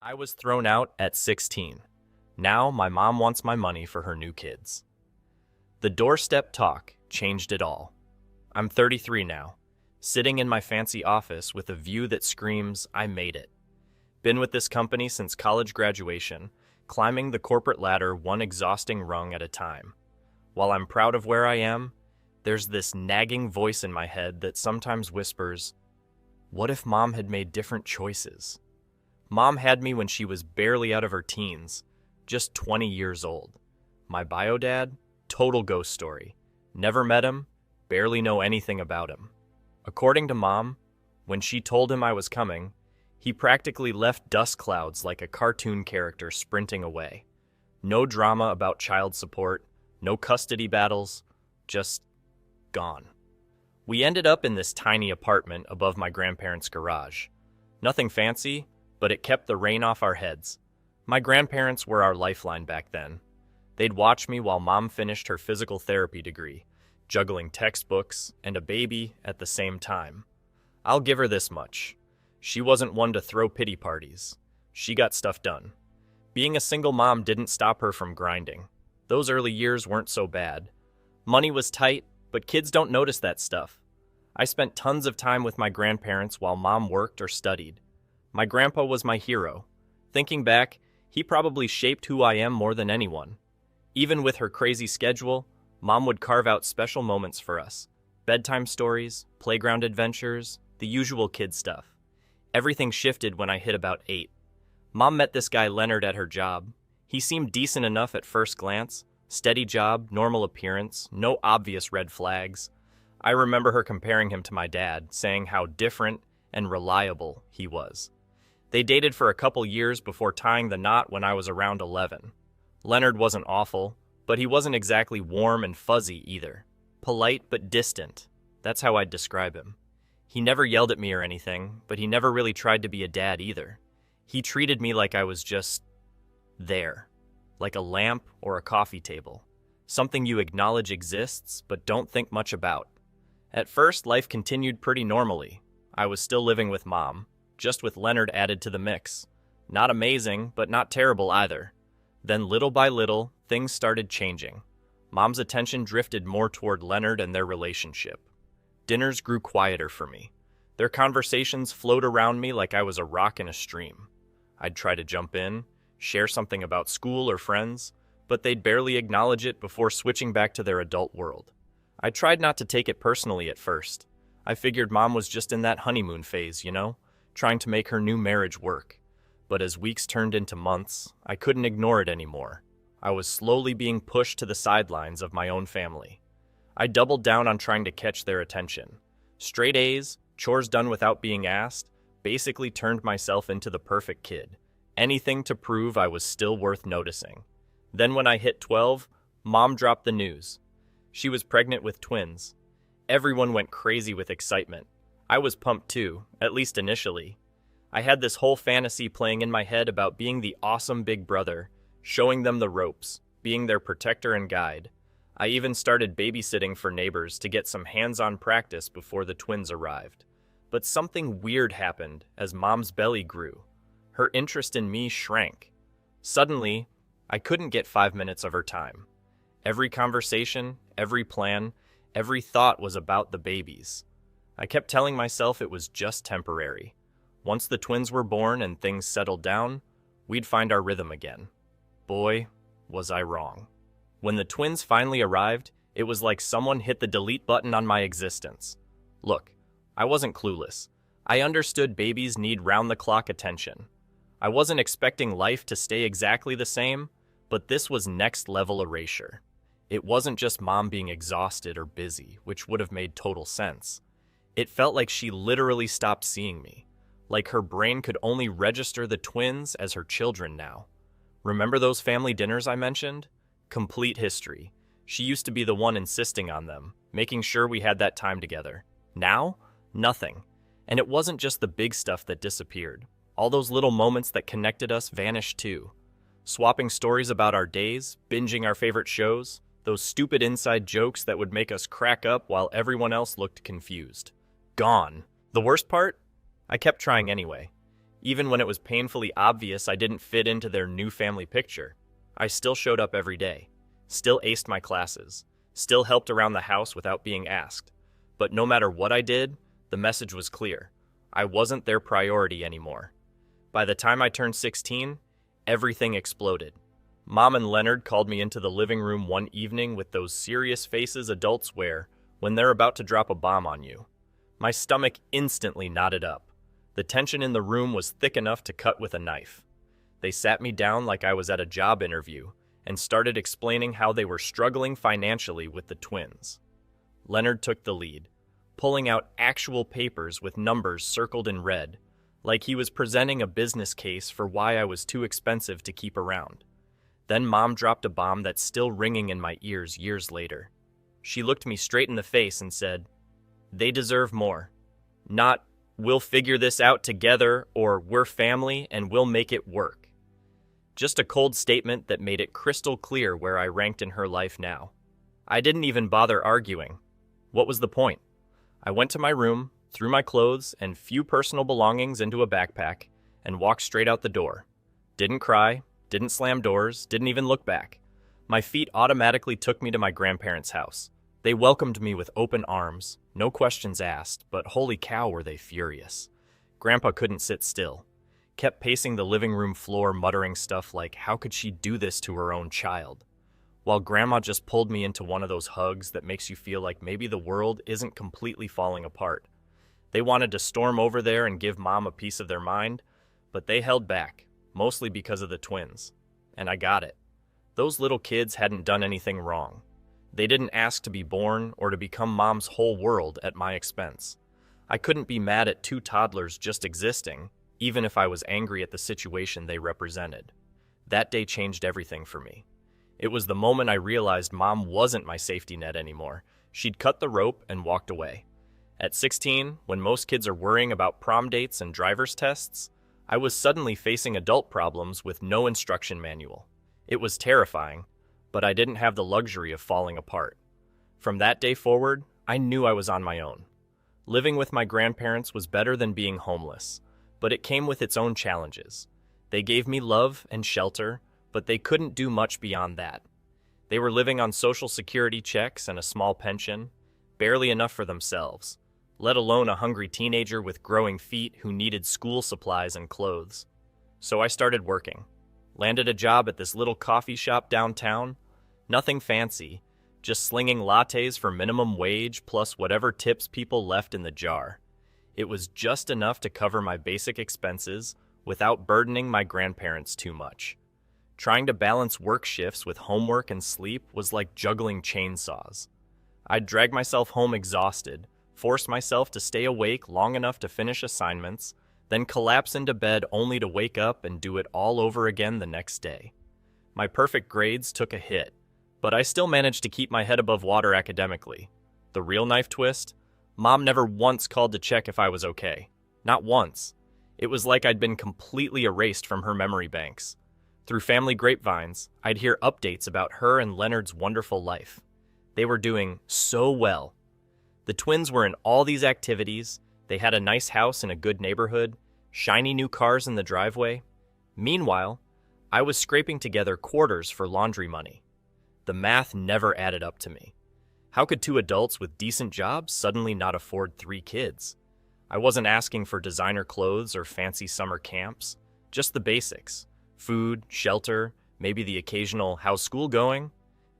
I was thrown out at 16. Now my mom wants my money for her new kids. The doorstep talk changed it all. I'm 33 now, sitting in my fancy office with a view that screams, I made it. Been with this company since college graduation, climbing the corporate ladder one exhausting rung at a time. While I'm proud of where I am, there's this nagging voice in my head that sometimes whispers, what if mom had made different choices? Mom had me when she was barely out of her teens, just 20 years old. My bio dad, total ghost story. Never met him, barely know anything about him. According to Mom, when she told him I was coming, he practically left dust clouds like a cartoon character sprinting away. No drama about child support, no custody battles, just gone. We ended up in this tiny apartment above my grandparents' garage. Nothing fancy, but it kept the rain off our heads. My grandparents were our lifeline back then. They'd watch me while Mom finished her physical therapy degree, juggling textbooks and a baby at the same time. I'll give her this much. She wasn't one to throw pity parties. She got stuff done. Being a single mom didn't stop her from grinding. Those early years weren't so bad. Money was tight, but kids don't notice that stuff. I spent tons of time with my grandparents while Mom worked or studied. My grandpa was my hero. Thinking back, he probably shaped who I am more than anyone. Even with her crazy schedule, Mom would carve out special moments for us. Bedtime stories, playground adventures, the usual kid stuff. Everything shifted when I hit about 8. Mom met this guy Leonard at her job. He seemed decent enough at first glance. Steady job, normal appearance, no obvious red flags. I remember her comparing him to my dad, saying how different and reliable he was. They dated for a couple years before tying the knot when I was around 11. Leonard wasn't awful, but he wasn't exactly warm and fuzzy either. Polite but distant. That's how I'd describe him. He never yelled at me or anything, but he never really tried to be a dad either. He treated me like I was just there, like a lamp or a coffee table. Something you acknowledge exists, but don't think much about. At first, life continued pretty normally. I was still living with Mom, just with Leonard added to the mix. Not amazing, but not terrible either. Then little by little, things started changing. Mom's attention drifted more toward Leonard and their relationship. Dinners grew quieter for me. Their conversations flowed around me like I was a rock in a stream. I'd try to jump in, share something about school or friends, but they'd barely acknowledge it before switching back to their adult world. I tried not to take it personally at first. I figured Mom was just in that honeymoon phase, trying to make her new marriage work. But as weeks turned into months, I couldn't ignore it anymore. I was slowly being pushed to the sidelines of my own family. I doubled down on trying to catch their attention. Straight A's, chores done without being asked, basically turned myself into the perfect kid. Anything to prove I was still worth noticing. Then when I hit 12, Mom dropped the news. She was pregnant with twins. Everyone went crazy with excitement. I was pumped too, at least initially. I had this whole fantasy playing in my head about being the awesome big brother, showing them the ropes, being their protector and guide. I even started babysitting for neighbors to get some hands-on practice before the twins arrived. But something weird happened as Mom's belly grew. Her interest in me shrank. Suddenly, I couldn't get 5 minutes of her time. Every conversation, every plan, every thought was about the babies. I kept telling myself it was just temporary. Once the twins were born and things settled down, we'd find our rhythm again. Boy, was I wrong. When the twins finally arrived, it was like someone hit the delete button on my existence. Look, I wasn't clueless. I understood babies need round-the-clock attention. I wasn't expecting life to stay exactly the same, but this was next-level erasure. It wasn't just Mom being exhausted or busy, which would have made total sense. It felt like she literally stopped seeing me. Like her brain could only register the twins as her children now. Remember those family dinners I mentioned? Complete history. She used to be the one insisting on them, making sure we had that time together. Now, nothing. And it wasn't just the big stuff that disappeared. All those little moments that connected us vanished too. Swapping stories about our days, binging our favorite shows, those stupid inside jokes that would make us crack up while everyone else looked confused. Gone. The worst part? I kept trying anyway. Even when it was painfully obvious I didn't fit into their new family picture, I still showed up every day, still aced my classes, still helped around the house without being asked. But no matter what I did, the message was clear. I wasn't their priority anymore. By the time I turned 16, everything exploded. Mom and Leonard called me into the living room one evening with those serious faces adults wear when they're about to drop a bomb on you. My stomach instantly knotted up. The tension in the room was thick enough to cut with a knife. They sat me down like I was at a job interview and started explaining how they were struggling financially with the twins. Leonard took the lead, pulling out actual papers with numbers circled in red, like he was presenting a business case for why I was too expensive to keep around. Then Mom dropped a bomb that's still ringing in my ears years later. She looked me straight in the face and said, "They deserve more. Not, we'll figure this out together, or we're family and we'll make it work." Just a cold statement that made it crystal clear where I ranked in her life now. I didn't even bother arguing. What was the point? I went to my room, threw my clothes and few personal belongings into a backpack, and walked straight out the door. Didn't cry, didn't slam doors, didn't even look back. My feet automatically took me to my grandparents' house. They welcomed me with open arms, no questions asked, but holy cow were they furious. Grandpa couldn't sit still. Kept pacing the living room floor muttering stuff like, how could she do this to her own child? While Grandma just pulled me into one of those hugs that makes you feel like maybe the world isn't completely falling apart. They wanted to storm over there and give Mom a piece of their mind, but they held back, mostly because of the twins. And I got it. Those little kids hadn't done anything wrong. They didn't ask to be born or to become Mom's whole world at my expense. I couldn't be mad at two toddlers just existing, even if I was angry at the situation they represented. That day changed everything for me. It was the moment I realized Mom wasn't my safety net anymore. She'd cut the rope and walked away. At 16, when most kids are worrying about prom dates and driver's tests, I was suddenly facing adult problems with no instruction manual. It was terrifying, but I didn't have the luxury of falling apart. From that day forward, I knew I was on my own. Living with my grandparents was better than being homeless, but it came with its own challenges. They gave me love and shelter, but they couldn't do much beyond that. They were living on Social Security checks and a small pension, barely enough for themselves, let alone a hungry teenager with growing feet who needed school supplies and clothes. So I started working. Landed a job at this little coffee shop downtown. Nothing fancy, just slinging lattes for minimum wage plus whatever tips people left in the jar. It was just enough to cover my basic expenses without burdening my grandparents too much. Trying to balance work shifts with homework and sleep was like juggling chainsaws. I'd drag myself home exhausted, force myself to stay awake long enough to finish assignments, then collapse into bed only to wake up and do it all over again the next day. My perfect grades took a hit, but I still managed to keep my head above water academically. The real knife twist? Mom never once called to check if I was okay. Not once. It was like I'd been completely erased from her memory banks. Through family grapevines, I'd hear updates about her and Leonard's wonderful life. They were doing so well. The twins were in all these activities, they had a nice house in a good neighborhood, shiny new cars in the driveway. Meanwhile, I was scraping together quarters for laundry money. The math never added up to me. How could two adults with decent jobs suddenly not afford 3 kids? I wasn't asking for designer clothes or fancy summer camps, just the basics. Food, shelter, maybe the occasional how's school going?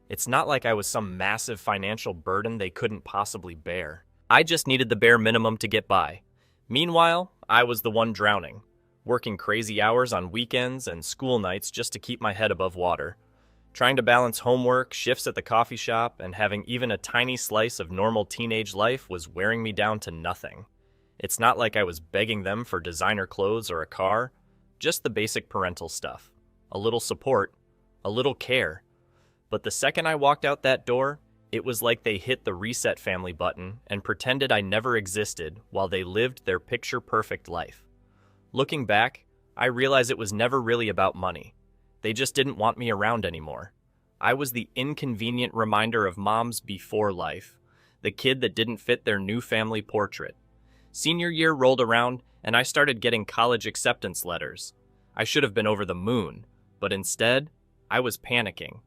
It's not like I was some massive financial burden they couldn't possibly bear. I just needed the bare minimum to get by. Meanwhile, I was the one drowning, working crazy hours on weekends and school nights just to keep my head above water. Trying to balance homework, shifts at the coffee shop, and having even a tiny slice of normal teenage life was wearing me down to nothing. It's not like I was begging them for designer clothes or a car, just the basic parental stuff. A little support, a little care. But the second I walked out that door, it was like they hit the reset family button and pretended I never existed while they lived their picture-perfect life. Looking back, I realize it was never really about money. They just didn't want me around anymore. I was the inconvenient reminder of Mom's before life, the kid that didn't fit their new family portrait. Senior year rolled around, and I started getting college acceptance letters. I should have been over the moon, but instead, I was panicking.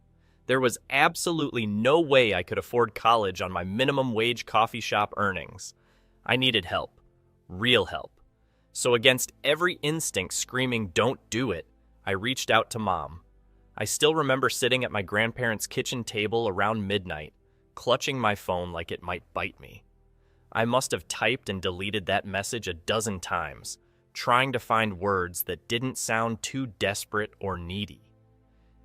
There was absolutely no way I could afford college on my minimum wage coffee shop earnings. I needed help. Real help. So against every instinct screaming, "Don't do it," I reached out to Mom. I still remember sitting at my grandparents' kitchen table around midnight, clutching my phone like it might bite me. I must have typed and deleted that message a dozen times, trying to find words that didn't sound too desperate or needy.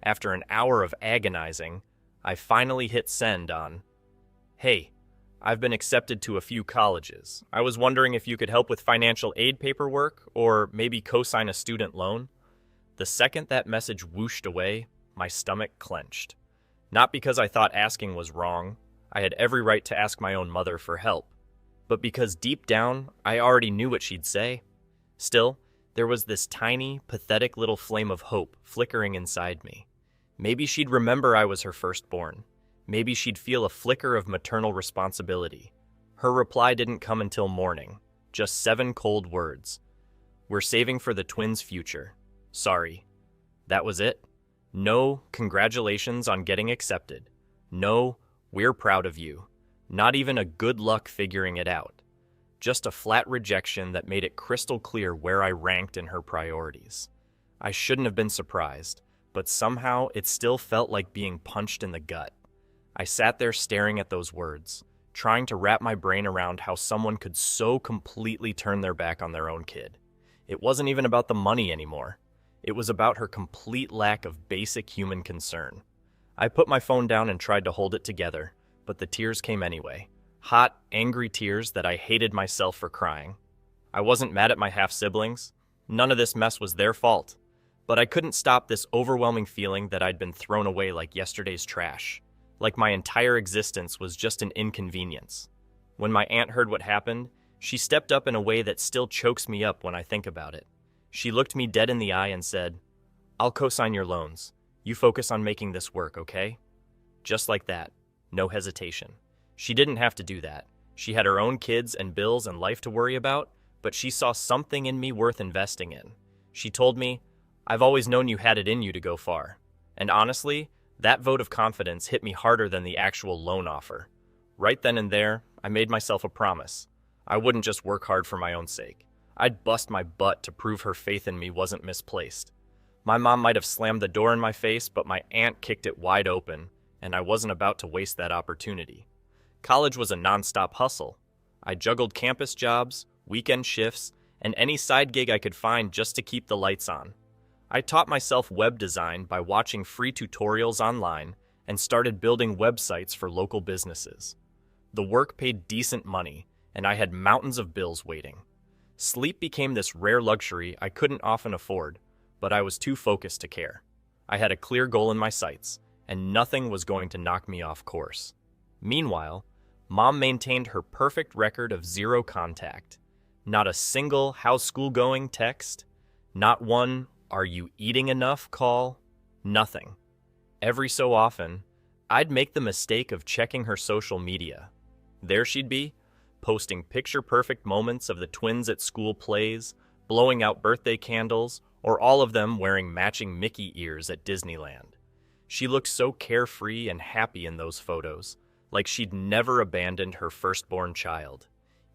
After an hour of agonizing, I finally hit send on, "Hey, I've been accepted to a few colleges. I was wondering if you could help with financial aid paperwork or maybe co-sign a student loan." The second that message whooshed away, my stomach clenched. Not because I thought asking was wrong. I had every right to ask my own mother for help. But because deep down, I already knew what she'd say. Still, there was this tiny, pathetic little flame of hope flickering inside me. Maybe she'd remember I was her firstborn. Maybe she'd feel a flicker of maternal responsibility. Her reply didn't come until morning. Just 7 cold words. "We're saving for the twins' future. Sorry." That was it. No, "Congratulations on getting accepted." No, "We're proud of you." Not even a "good luck figuring it out." Just a flat rejection that made it crystal clear where I ranked in her priorities. I shouldn't have been surprised, but somehow it still felt like being punched in the gut. I sat there staring at those words, trying to wrap my brain around how someone could so completely turn their back on their own kid. It wasn't even about the money anymore. It was about her complete lack of basic human concern. I put my phone down and tried to hold it together, but the tears came anyway. Hot, angry tears that I hated myself for crying. I wasn't mad at my half-siblings. None of this mess was their fault. But I couldn't stop this overwhelming feeling that I'd been thrown away like yesterday's trash. Like my entire existence was just an inconvenience. When my aunt heard what happened, she stepped up in a way that still chokes me up when I think about it. She looked me dead in the eye and said, "I'll co-sign your loans. You focus on making this work, okay?" Just like that. No hesitation. She didn't have to do that. She had her own kids and bills and life to worry about, but she saw something in me worth investing in. She told me, "I've always known you had it in you to go far." And honestly, that vote of confidence hit me harder than the actual loan offer. Right then and there, I made myself a promise. I wouldn't just work hard for my own sake. I'd bust my butt to prove her faith in me wasn't misplaced. My mom might have slammed the door in my face, but my aunt kicked it wide open, and I wasn't about to waste that opportunity. College was a nonstop hustle. I juggled campus jobs, weekend shifts, and any side gig I could find just to keep the lights on. I taught myself web design by watching free tutorials online and started building websites for local businesses. The work paid decent money, and I had mountains of bills waiting. Sleep became this rare luxury I couldn't often afford, but I was too focused to care. I had a clear goal in my sights, and nothing was going to knock me off course. Meanwhile, Mom maintained her perfect record of zero contact. Not a single "how's school going" text. Not one "are you eating enough" call. Nothing. Every so often, I'd make the mistake of checking her social media. There she'd be, posting picture-perfect moments of the twins at school plays, blowing out birthday candles, or all of them wearing matching Mickey ears at Disneyland. She looked so carefree and happy in those photos, like she'd never abandoned her firstborn child.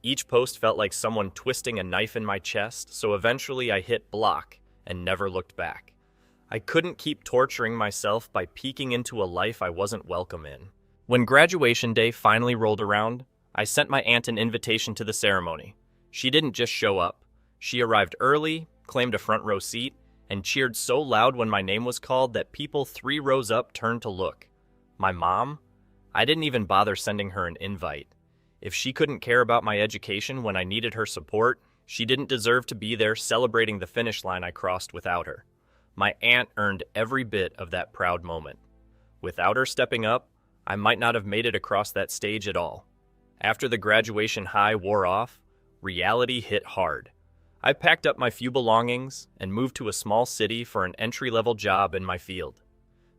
Each post felt like someone twisting a knife in my chest, so eventually I hit block and never looked back. I couldn't keep torturing myself by peeking into a life I wasn't welcome in. When graduation day finally rolled around, I sent my aunt an invitation to the ceremony. She didn't just show up. She arrived early, claimed a front row seat, and cheered so loud when my name was called that people 3 rows up turned to look. My mom? I didn't even bother sending her an invite. If she couldn't care about my education when I needed her support, she didn't deserve to be there celebrating the finish line I crossed without her. My aunt earned every bit of that proud moment. Without her stepping up, I might not have made it across that stage at all. After the graduation high wore off, reality hit hard. I packed up my few belongings and moved to a small city for an entry-level job in my field.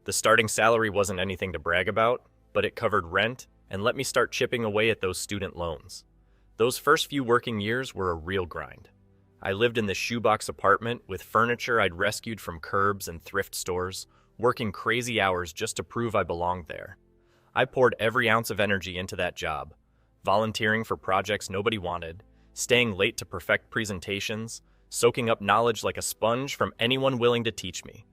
The starting salary wasn't anything to brag about, but it covered rent and let me start chipping away at those student loans. Those first few working years were a real grind. I lived in this shoebox apartment with furniture I'd rescued from curbs and thrift stores, working crazy hours just to prove I belonged there. I poured every ounce of energy into that job, volunteering for projects nobody wanted, staying late to perfect presentations, soaking up knowledge like a sponge from anyone willing to teach me.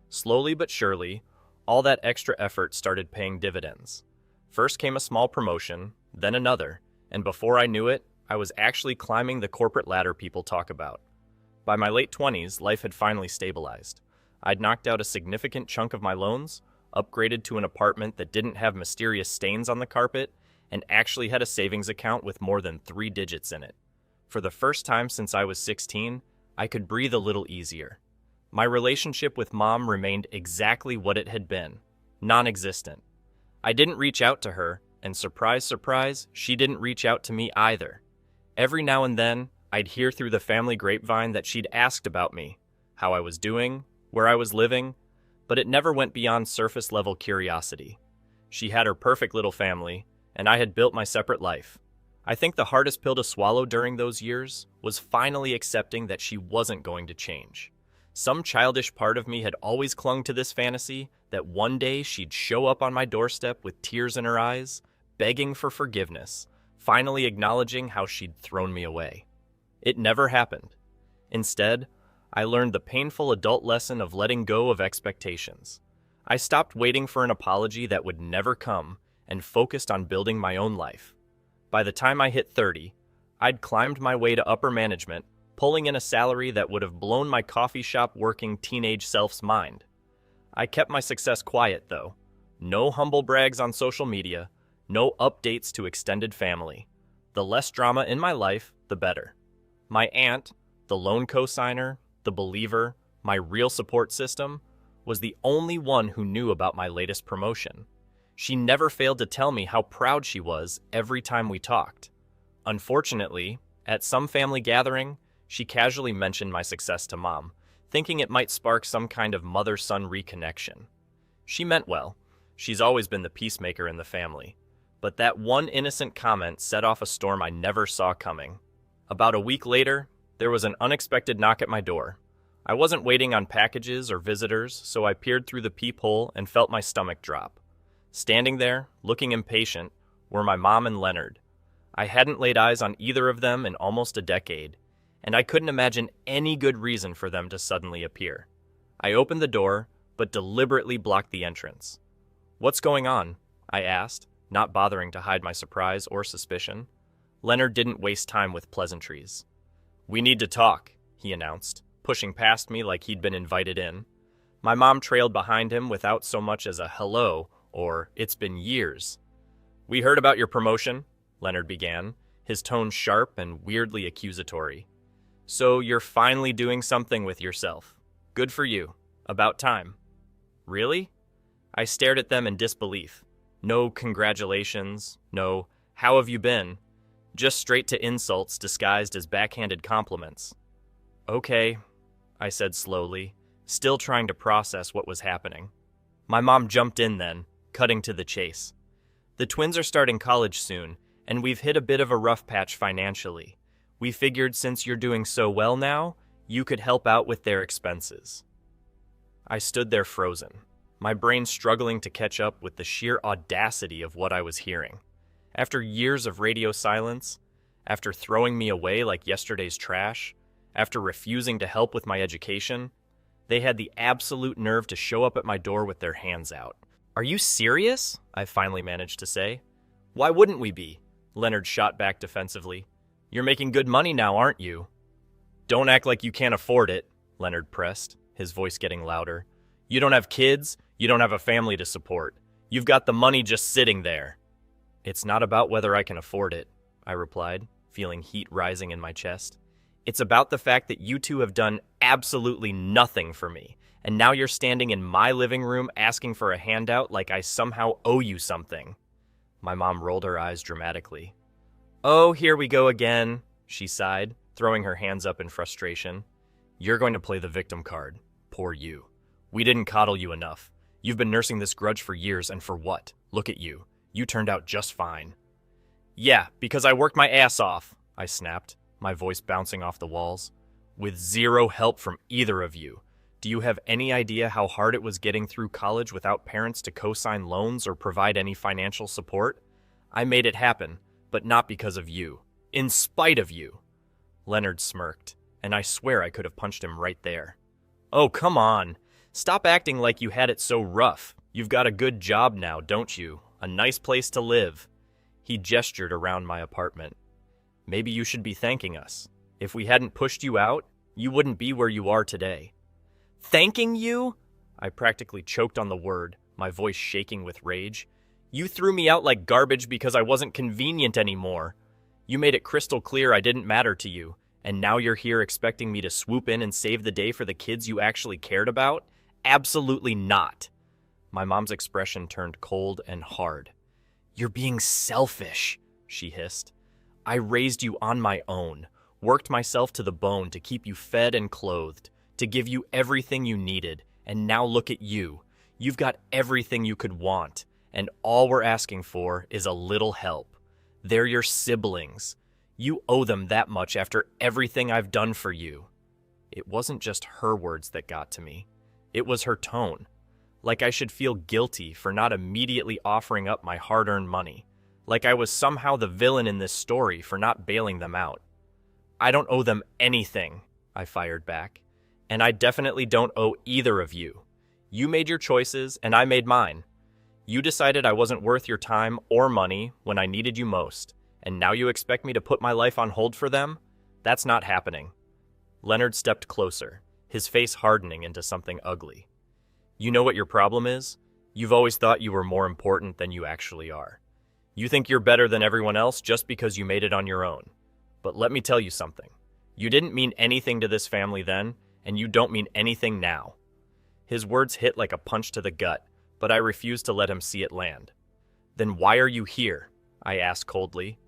Slowly but surely, all that extra effort started paying dividends. First came a small promotion, then another, and before I knew it, I was actually climbing the corporate ladder people talk about. By my late 20s, life had finally stabilized. I'd knocked out a significant chunk of my loans, upgraded to an apartment that didn't have mysterious stains on the carpet, and actually had a savings account with more than 3 digits in it. For the first time since I was 16, I could breathe a little easier. My relationship with Mom remained exactly what it had been, non-existent. I didn't reach out to her, and surprise, surprise, she didn't reach out to me either. Every now and then, I'd hear through the family grapevine that she'd asked about me, how I was doing, where I was living, but it never went beyond surface-level curiosity. She had her perfect little family, and I had built my separate life. I think the hardest pill to swallow during those years was finally accepting that she wasn't going to change. Some childish part of me had always clung to this fantasy that one day she'd show up on my doorstep with tears in her eyes, begging for forgiveness, finally acknowledging how she'd thrown me away. It never happened. Instead, I learned the painful adult lesson of letting go of expectations. I stopped waiting for an apology that would never come and focused on building my own life. By the time I hit 30, I'd climbed my way to upper management, pulling in a salary that would have blown my coffee shop working teenage self's mind. I kept my success quiet, though. No humble brags on social media, no updates to extended family. The less drama in my life, the better. My aunt, the loan cosigner, the believer, my real support system, was the only one who knew about my latest promotion. She never failed to tell me how proud she was every time we talked. Unfortunately, at some family gathering, she casually mentioned my success to Mom, thinking it might spark some kind of mother-son reconnection. She meant well. She's always been the peacemaker in the family. But that one innocent comment set off a storm I never saw coming. About a week later, there was an unexpected knock at my door. I wasn't waiting on packages or visitors, so I peered through the peephole and felt my stomach drop. Standing there, looking impatient, were my mom and Leonard. I hadn't laid eyes on either of them in almost a decade, and I couldn't imagine any good reason for them to suddenly appear. I opened the door, but deliberately blocked the entrance. "What's going on?" I asked, not bothering to hide my surprise or suspicion. Leonard didn't waste time with pleasantries. "We need to talk," he announced, pushing past me like he'd been invited in. My mom trailed behind him without so much as a hello or "it's been years." "We heard about your promotion," Leonard began, his tone sharp and weirdly accusatory. "So you're finally doing something with yourself. Good for you. About time." "Really?" I stared at them in disbelief. No congratulations, no "how have you been?" Just straight to insults disguised as backhanded compliments. "Okay," I said slowly, still trying to process what was happening. My mom jumped in then, cutting to the chase. "The twins are starting college soon, and we've hit a bit of a rough patch financially. We figured since you're doing so well now, you could help out with their expenses." I stood there frozen, my brain struggling to catch up with the sheer audacity of what I was hearing. After years of radio silence, after throwing me away like yesterday's trash, after refusing to help with my education, they had the absolute nerve to show up at my door with their hands out. "Are you serious?" I finally managed to say. "Why wouldn't we be?" Leonard shot back defensively. "You're making good money now, aren't you?" "Don't act like you can't afford it," Leonard pressed, his voice getting louder. "You don't have kids, you don't have a family to support. You've got the money just sitting there." "It's not about whether I can afford it," I replied, feeling heat rising in my chest. "It's about the fact that you two have done absolutely nothing for me, and now you're standing in my living room asking for a handout like I somehow owe you something." My mom rolled her eyes dramatically. "Oh, here we go again," she sighed, throwing her hands up in frustration. "You're going to play the victim card. Poor you. We didn't coddle you enough. You've been nursing this grudge for years, and for what? Look at you. You turned out just fine." Yeah, because I worked my ass off, I snapped, my voice bouncing off the walls. With zero help from either of you. Do you have any idea how hard it was getting through college without parents to co-sign loans or provide any financial support? I made it happen, but not because of you. In spite of you. Leonard smirked, and I swear I could have punched him right there. Oh, come on. Stop acting like you had it so rough. You've got a good job now, don't you? A nice place to live. He gestured around my apartment. Maybe you should be thanking us. If we hadn't pushed you out, you wouldn't be where you are today. Thanking you? I practically choked on the word, my voice shaking with rage. You threw me out like garbage because I wasn't convenient anymore. You made it crystal clear I didn't matter to you, and now you're here expecting me to swoop in and save the day for the kids you actually cared about? Absolutely not. My mom's expression turned cold and hard. You're being selfish, she hissed. I raised you on my own, worked myself to the bone to keep you fed and clothed, to give you everything you needed, and now look at you. You've got everything you could want, and all we're asking for is a little help. They're your siblings. You owe them that much after everything I've done for you. It wasn't just her words that got to me. It was her tone. Like I should feel guilty for not immediately offering up my hard-earned money. Like I was somehow the villain in this story for not bailing them out. I don't owe them anything, I fired back. And I definitely don't owe either of you. You made your choices, and I made mine. You decided I wasn't worth your time or money when I needed you most, and now you expect me to put my life on hold for them? That's not happening. Leonard stepped closer, his face hardening into something ugly. You know what your problem is? You've always thought you were more important than you actually are. You think you're better than everyone else just because you made it on your own. But let me tell you something. You didn't mean anything to this family then, and you don't mean anything now. His words hit like a punch to the gut, but I refused to let him see it land. Then why are you here? I asked coldly.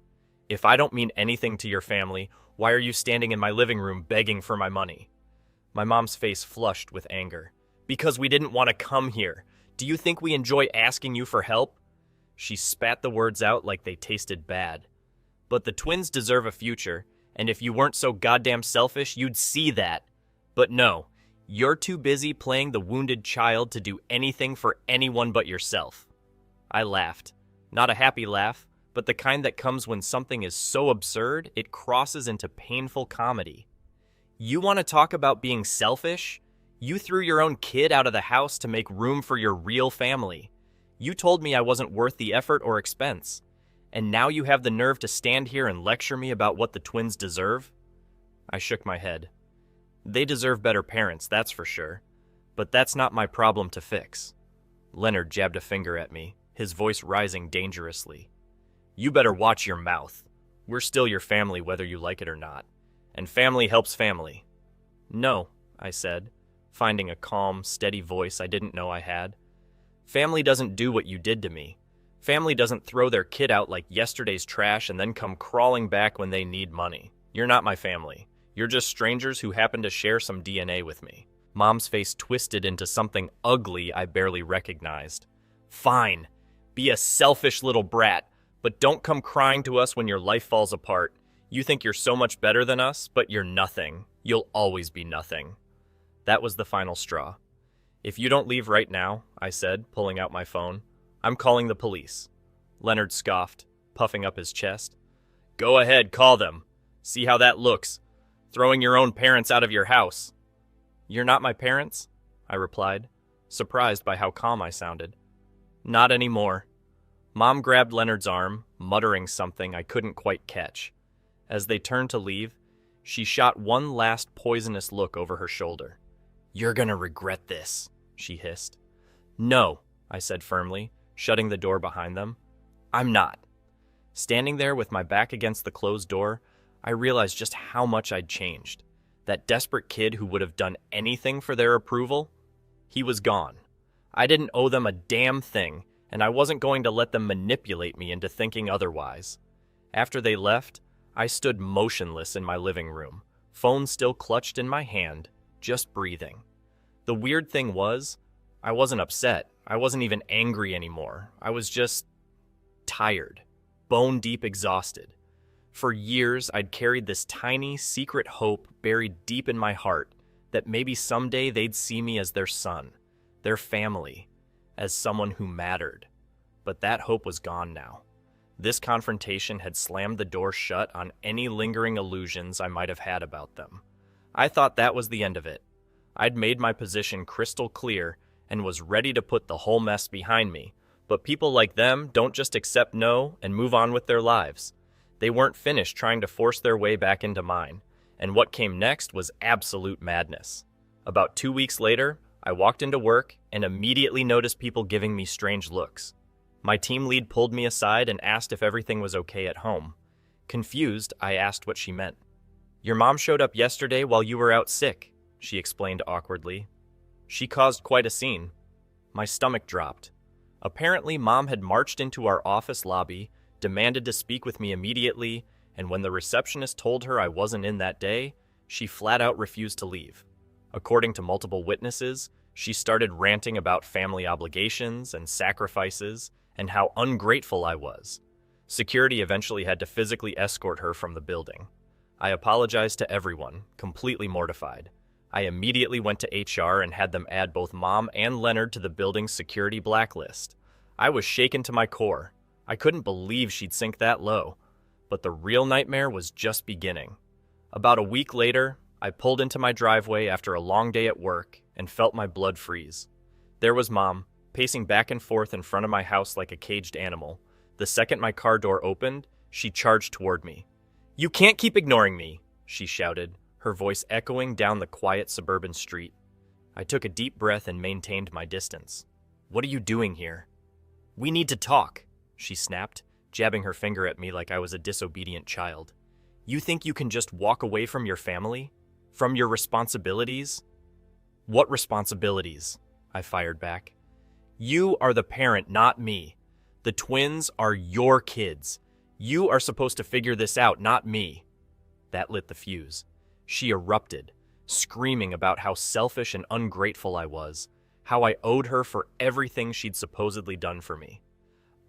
If I don't mean anything to your family, why are you standing in my living room begging for my money? My mom's face flushed with anger. Because we didn't want to come here. Do you think we enjoy asking you for help? She spat the words out like they tasted bad. But the twins deserve a future, and if you weren't so goddamn selfish, you'd see that. But no, you're too busy playing the wounded child to do anything for anyone but yourself. I laughed. Not a happy laugh, but the kind that comes when something is so absurd it crosses into painful comedy. You want to talk about being selfish? You threw your own kid out of the house to make room for your real family. You told me I wasn't worth the effort or expense. And now you have the nerve to stand here and lecture me about what the twins deserve? I shook my head. They deserve better parents, that's for sure. But that's not my problem to fix. Leonard jabbed a finger at me, his voice rising dangerously. You better watch your mouth. We're still your family whether you like it or not. And family helps family. No, I said, finding a calm, steady voice I didn't know I had. Family doesn't do what you did to me. Family doesn't throw their kid out like yesterday's trash and then come crawling back when they need money. You're not my family. You're just strangers who happen to share some DNA with me. Mom's face twisted into something ugly I barely recognized. Fine. Be a selfish little brat, but don't come crying to us when your life falls apart. You think you're so much better than us, but you're nothing. You'll always be nothing. That was the final straw. If you don't leave right now, I said, pulling out my phone, I'm calling the police. Leonard scoffed, puffing up his chest. Go ahead, call them. See how that looks. Throwing your own parents out of your house. You're not my parents? I replied, surprised by how calm I sounded. Not anymore. Mom grabbed Leonard's arm, muttering something I couldn't quite catch. As they turned to leave, she shot one last poisonous look over her shoulder. You're gonna regret this, she hissed. No, I said firmly, shutting the door behind them. I'm not. Standing there with my back against the closed door, I realized just how much I'd changed. That desperate kid who would have done anything for their approval, he was gone. I didn't owe them a damn thing, and I wasn't going to let them manipulate me into thinking otherwise. After they left, I stood motionless in my living room, phone still clutched in my hand, just breathing. The weird thing was, I wasn't upset. I wasn't even angry anymore. I was just tired. bone-deep exhausted. For years, I'd carried this tiny, secret hope buried deep in my heart that maybe someday they'd see me as their son, their family, as someone who mattered. But that hope was gone now. This confrontation had slammed the door shut on any lingering illusions I might have had about them. I thought that was the end of it. I'd made my position crystal clear and was ready to put the whole mess behind me. But people like them don't just accept no and move on with their lives. They weren't finished trying to force their way back into mine, and what came next was absolute madness. About 2 weeks later, I walked into work and immediately noticed people giving me strange looks. My team lead pulled me aside and asked if everything was okay at home. Confused, I asked what she meant. "Your mom showed up yesterday while you were out sick," she explained awkwardly. "She caused quite a scene." My stomach dropped. Apparently, Mom had marched into our office lobby, demanded to speak with me immediately, and when the receptionist told her I wasn't in that day, she flat out refused to leave. According to multiple witnesses, she started ranting about family obligations and sacrifices and how ungrateful I was. Security eventually had to physically escort her from the building. I apologized to everyone, completely mortified. I immediately went to HR and had them add both Mom and Leonard to the building's security blacklist. I was shaken to my core. I couldn't believe she'd sink that low. But the real nightmare was just beginning. About a week later, I pulled into my driveway after a long day at work and felt my blood freeze. There was Mom, pacing back and forth in front of my house like a caged animal. The second my car door opened, she charged toward me. "You can't keep ignoring me," she shouted, her voice echoing down the quiet suburban street. I took a deep breath and maintained my distance. "What are you doing here?" "We need to talk," she snapped, jabbing her finger at me like I was a disobedient child. "You think you can just walk away from your family? From your responsibilities?" "What responsibilities?" I fired back. "You are the parent, not me. The twins are your kids. You are supposed to figure this out, not me." That lit the fuse. She erupted, screaming about how selfish and ungrateful I was, how I owed her for everything she'd supposedly done for me.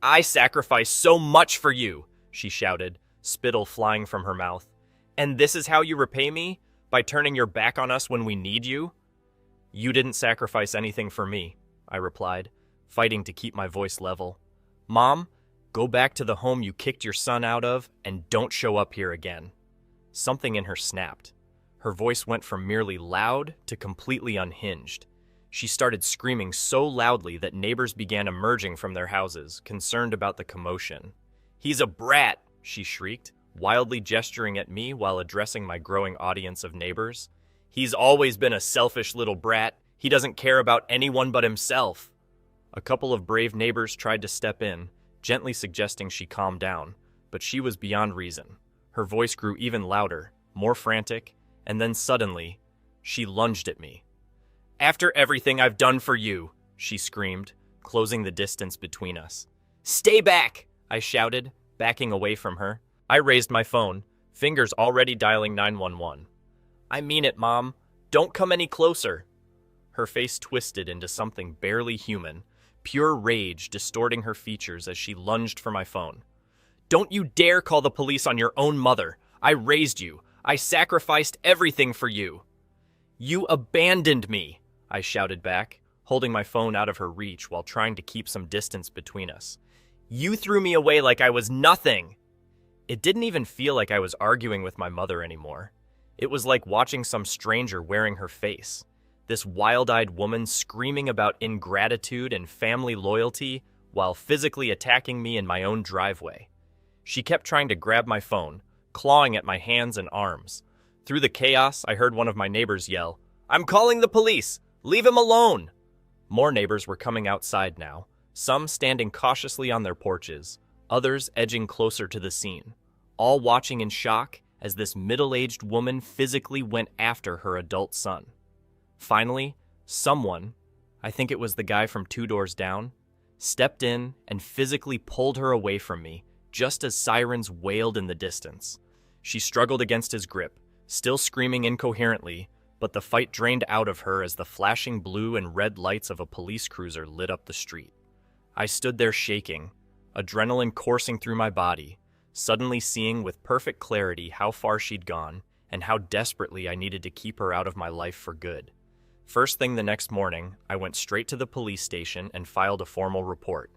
"I sacrificed so much for you," she shouted, spittle flying from her mouth. "And this is how you repay me? By turning your back on us when we need you?" "You didn't sacrifice anything for me," I replied, fighting to keep my voice level. "Mom, go back to the home you kicked your son out of and don't show up here again." Something in her snapped. Her voice went from merely loud to completely unhinged. She started screaming so loudly that neighbors began emerging from their houses, concerned about the commotion. "He's a brat," she shrieked, wildly gesturing at me while addressing my growing audience of neighbors. "He's always been a selfish little brat. He doesn't care about anyone but himself." A couple of brave neighbors tried to step in, gently suggesting she calm down, but she was beyond reason. Her voice grew even louder, more frantic, and then suddenly, she lunged at me. "After everything I've done for you," she screamed, closing the distance between us. "Stay back!" I shouted, backing away from her. I raised my phone, fingers already dialing 911. "I mean it, Mom. Don't come any closer." Her face twisted into something barely human, pure rage distorting her features as she lunged for my phone. "Don't you dare call the police on your own mother. I raised you. I sacrificed everything for you." "You abandoned me," I shouted back, holding my phone out of her reach while trying to keep some distance between us. "You threw me away like I was nothing." It didn't even feel like I was arguing with my mother anymore. It was like watching some stranger wearing her face. This wild-eyed woman screaming about ingratitude and family loyalty while physically attacking me in my own driveway. She kept trying to grab my phone, clawing at my hands and arms. Through the chaos, I heard one of my neighbors yell, "I'm calling the police! Leave him alone!" More neighbors were coming outside now, some standing cautiously on their porches, others edging closer to the scene, all watching in shock as this middle-aged woman physically went after her adult son. Finally, someone, I think it was the guy from 2 doors down, stepped in and physically pulled her away from me, just as sirens wailed in the distance. She struggled against his grip, still screaming incoherently, but the fight drained out of her as the flashing blue and red lights of a police cruiser lit up the street. I stood there shaking, adrenaline coursing through my body, suddenly seeing with perfect clarity how far she'd gone and how desperately I needed to keep her out of my life for good. First thing the next morning, I went straight to the police station and filed a formal report.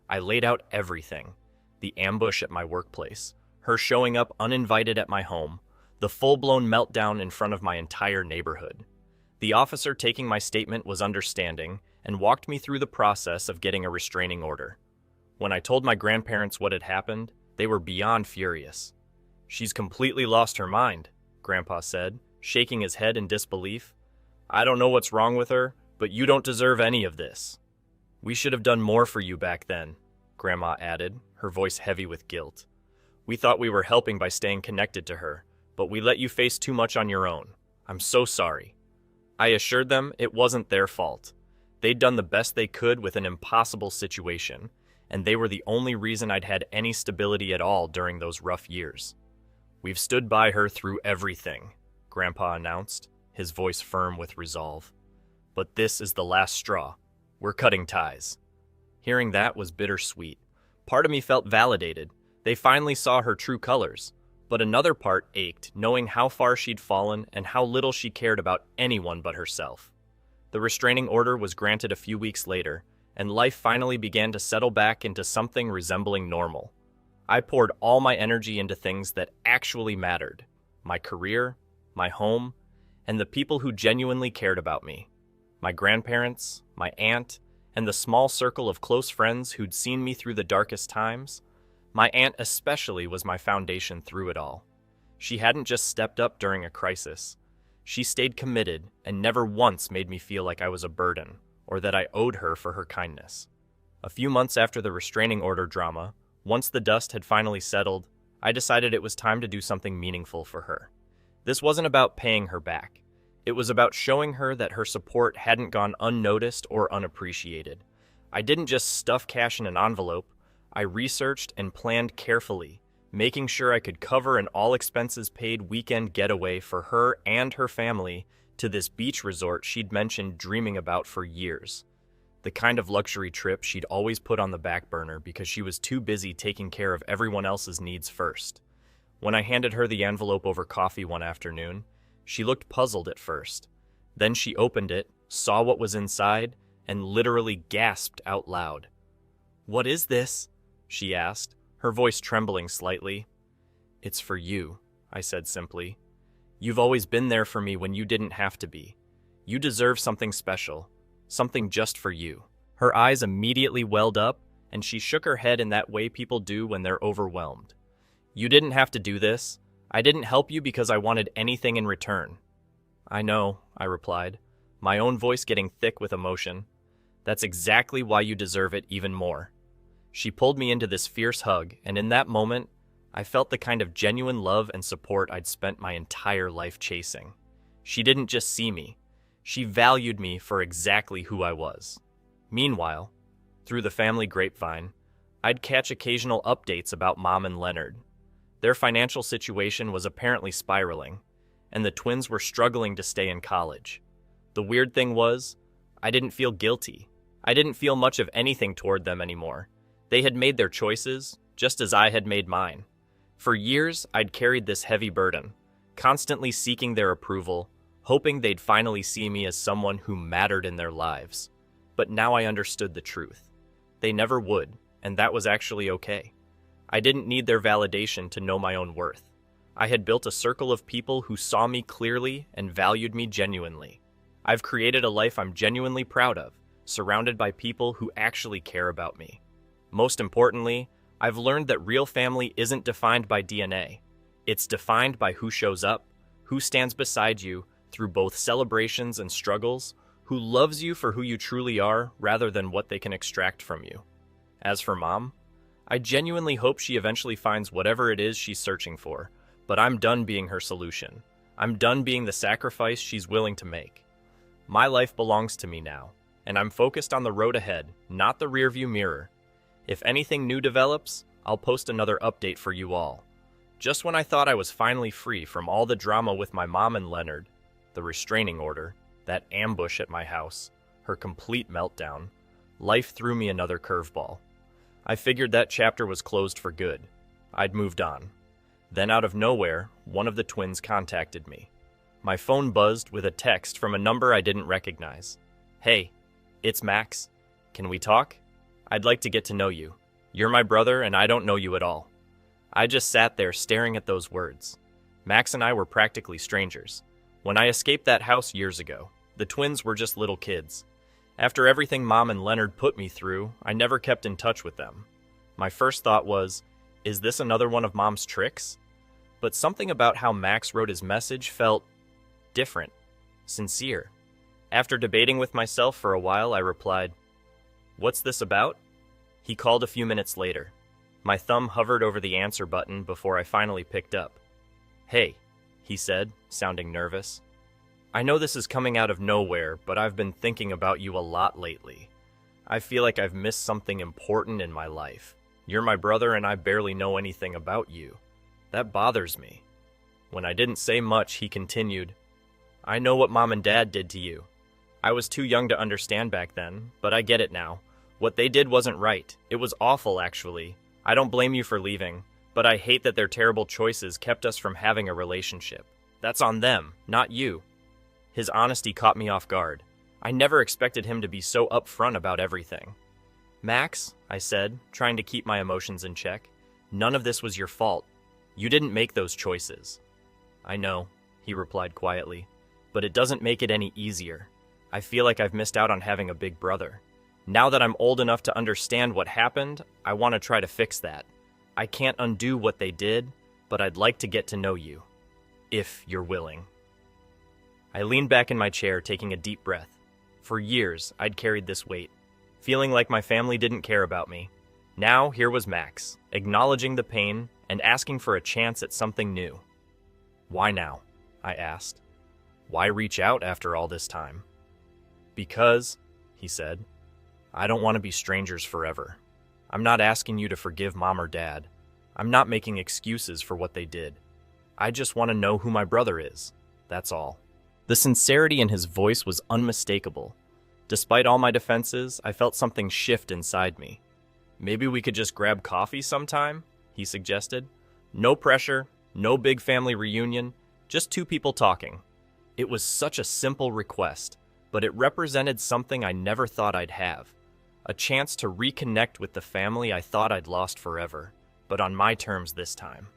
I laid out everything: the ambush at my workplace, her showing up uninvited at my home, the full-blown meltdown in front of my entire neighborhood. The officer taking my statement was understanding and walked me through the process of getting a restraining order. When I told my grandparents what had happened, they were beyond furious. "She's completely lost her mind," Grandpa said, shaking his head in disbelief. "I don't know what's wrong with her, but you don't deserve any of this." "We should have done more for you back then," Grandma added, her voice heavy with guilt. "We thought we were helping by staying connected to her, but we let you face too much on your own. I'm so sorry." I assured them it wasn't their fault. They'd done the best they could with an impossible situation, and they were the only reason I'd had any stability at all during those rough years. "We've stood by her through everything," Grandpa announced, his voice firm with resolve. "But this is the last straw. We're cutting ties." Hearing that was bittersweet. Part of me felt validated. They finally saw her true colors. But another part ached, knowing how far she'd fallen and how little she cared about anyone but herself. The restraining order was granted a few weeks later, and life finally began to settle back into something resembling normal. I poured all my energy into things that actually mattered: my career, my home, and the people who genuinely cared about me. My grandparents, my aunt, and the small circle of close friends who'd seen me through the darkest times. My aunt especially was my foundation through it all. She hadn't just stepped up during a crisis. She stayed committed and never once made me feel like I was a burden or that I owed her for her kindness. A few months after the restraining order drama, once the dust had finally settled, I decided it was time to do something meaningful for her. This wasn't about paying her back. It was about showing her that her support hadn't gone unnoticed or unappreciated. I didn't just stuff cash in an envelope. I researched and planned carefully, making sure I could cover an all-expenses-paid weekend getaway for her and her family to this beach resort she'd mentioned dreaming about for years. The kind of luxury trip she'd always put on the back burner because she was too busy taking care of everyone else's needs first. When I handed her the envelope over coffee one afternoon, she looked puzzled at first. Then she opened it, saw what was inside, and literally gasped out loud. "What is this?" she asked, her voice trembling slightly. "It's for you," I said simply. "You've always been there for me when you didn't have to be. You deserve something special, something just for you." Her eyes immediately welled up, and she shook her head in that way people do when they're overwhelmed. "You didn't have to do this. I didn't help you because I wanted anything in return." "I know," I replied, my own voice getting thick with emotion. "That's exactly why you deserve it even more." She pulled me into this fierce hug, and in that moment, I felt the kind of genuine love and support I'd spent my entire life chasing. She didn't just see me. She valued me for exactly who I was. Meanwhile, through the family grapevine, I'd catch occasional updates about Mom and Leonard. Their financial situation was apparently spiraling, and the twins were struggling to stay in college. The weird thing was, I didn't feel guilty. I didn't feel much of anything toward them anymore. They had made their choices, just as I had made mine. For years, I'd carried this heavy burden, constantly seeking their approval, hoping they'd finally see me as someone who mattered in their lives. But now I understood the truth. They never would, and that was actually okay. I didn't need their validation to know my own worth. I had built a circle of people who saw me clearly and valued me genuinely. I've created a life I'm genuinely proud of, surrounded by people who actually care about me. Most importantly, I've learned that real family isn't defined by DNA. It's defined by who shows up, who stands beside you through both celebrations and struggles, who loves you for who you truly are rather than what they can extract from you. As for Mom, I genuinely hope she eventually finds whatever it is she's searching for, but I'm done being her solution. I'm done being the sacrifice she's willing to make. My life belongs to me now, and I'm focused on the road ahead, not the rearview mirror. If anything new develops, I'll post another update for you all. Just when I thought I was finally free from all the drama with my mom and Leonard, the restraining order, that ambush at my house, her complete meltdown, life threw me another curveball. I figured that chapter was closed for good. I'd moved on. Then out of nowhere, one of the twins contacted me. My phone buzzed with a text from a number I didn't recognize. "Hey, it's Max. Can we talk? I'd like to get to know you. You're my brother and I don't know you at all." I just sat there staring at those words. Max and I were practically strangers. When I escaped that house years ago, the twins were just little kids. After everything Mom and Leonard put me through, I never kept in touch with them. My first thought was, is this another one of Mom's tricks? But something about how Max wrote his message felt different, sincere. After debating with myself for a while, I replied, "What's this about?" He called a few minutes later. My thumb hovered over the answer button before I finally picked up. "Hey," he said, sounding nervous. "I know this is coming out of nowhere, but I've been thinking about you a lot lately. I feel like I've missed something important in my life. You're my brother and I barely know anything about you. That bothers me." When I didn't say much, he continued, "I know what Mom and Dad did to you. I was too young to understand back then, but I get it now. What they did wasn't right. It was awful, actually. I don't blame you for leaving, but I hate that their terrible choices kept us from having a relationship. That's on them, not you." His honesty caught me off guard. I never expected him to be so upfront about everything. "Max," I said, trying to keep my emotions in check, "none of this was your fault. You didn't make those choices." "I know," he replied quietly, "but it doesn't make it any easier. I feel like I've missed out on having a big brother. Now that I'm old enough to understand what happened, I want to try to fix that. I can't undo what they did, but I'd like to get to know you, if you're willing." I leaned back in my chair, taking a deep breath. For years, I'd carried this weight, feeling like my family didn't care about me. Now, here was Max, acknowledging the pain and asking for a chance at something new. "Why now?" I asked. "Why reach out after all this time?" "Because," he said, "I don't want to be strangers forever. I'm not asking you to forgive Mom or Dad. I'm not making excuses for what they did. I just want to know who my brother is. That's all." The sincerity in his voice was unmistakable. Despite all my defenses, I felt something shift inside me. "Maybe we could just grab coffee sometime?" he suggested. "No pressure, no big family reunion, just two people talking." It was such a simple request, but it represented something I never thought I'd have. A chance to reconnect with the family I thought I'd lost forever, but on my terms this time.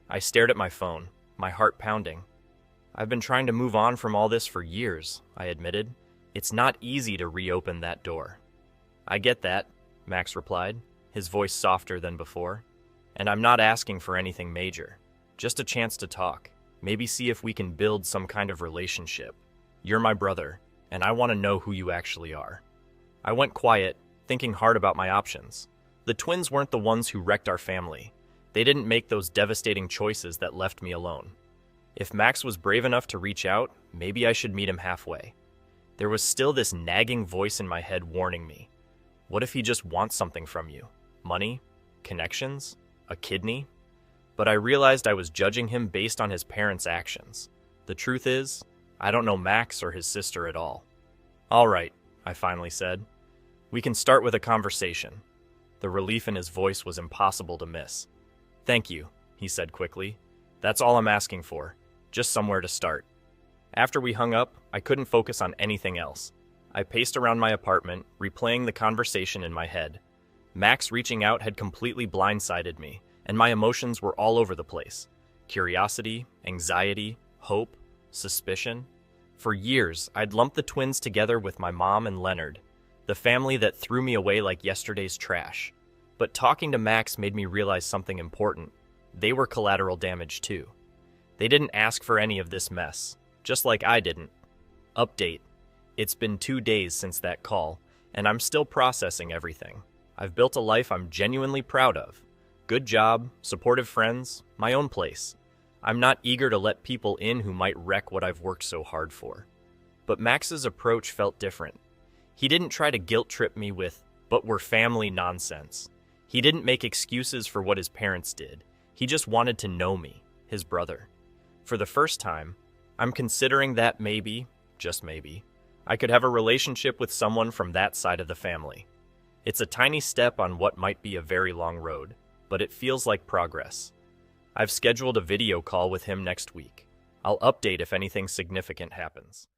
I stared at my phone, my heart pounding. "I've been trying to move on from all this for years," I admitted. "It's not easy to reopen that door." "I get that," Max replied, his voice softer than before. "And I'm not asking for anything major. Just a chance to talk, maybe see if we can build some kind of relationship. You're my brother, and I want to know who you actually are." I went quiet, thinking hard about my options. The twins weren't the ones who wrecked our family. They didn't make those devastating choices that left me alone. If Max was brave enough to reach out, maybe I should meet him halfway. There was still this nagging voice in my head warning me. What if he just wants something from you? Money? Connections? A kidney? But I realized I was judging him based on his parents' actions. The truth is, I don't know Max or his sister at all. "All right," I finally said. "We can start with a conversation." The relief in his voice was impossible to miss. "Thank you," he said quickly. "That's all I'm asking for. Just somewhere to start." After we hung up, I couldn't focus on anything else. I paced around my apartment, replaying the conversation in my head. Max reaching out had completely blindsided me, and my emotions were all over the place. Curiosity, anxiety, hope, suspicion. For years, I'd lumped the twins together with my mom and Leonard, the family that threw me away like yesterday's trash. But talking to Max made me realize something important. They were collateral damage too. They didn't ask for any of this mess, just like I didn't. Update. It's been 2 days since that call, and I'm still processing everything. I've built a life I'm genuinely proud of. Good job, supportive friends, my own place. I'm not eager to let people in who might wreck what I've worked so hard for. But Max's approach felt different. He didn't try to guilt trip me with, "but we're family" nonsense. He didn't make excuses for what his parents did. He just wanted to know me, his brother. For the first time, I'm considering that maybe, just maybe, I could have a relationship with someone from that side of the family. It's a tiny step on what might be a very long road, but it feels like progress. I've scheduled a video call with him next week. I'll update if anything significant happens.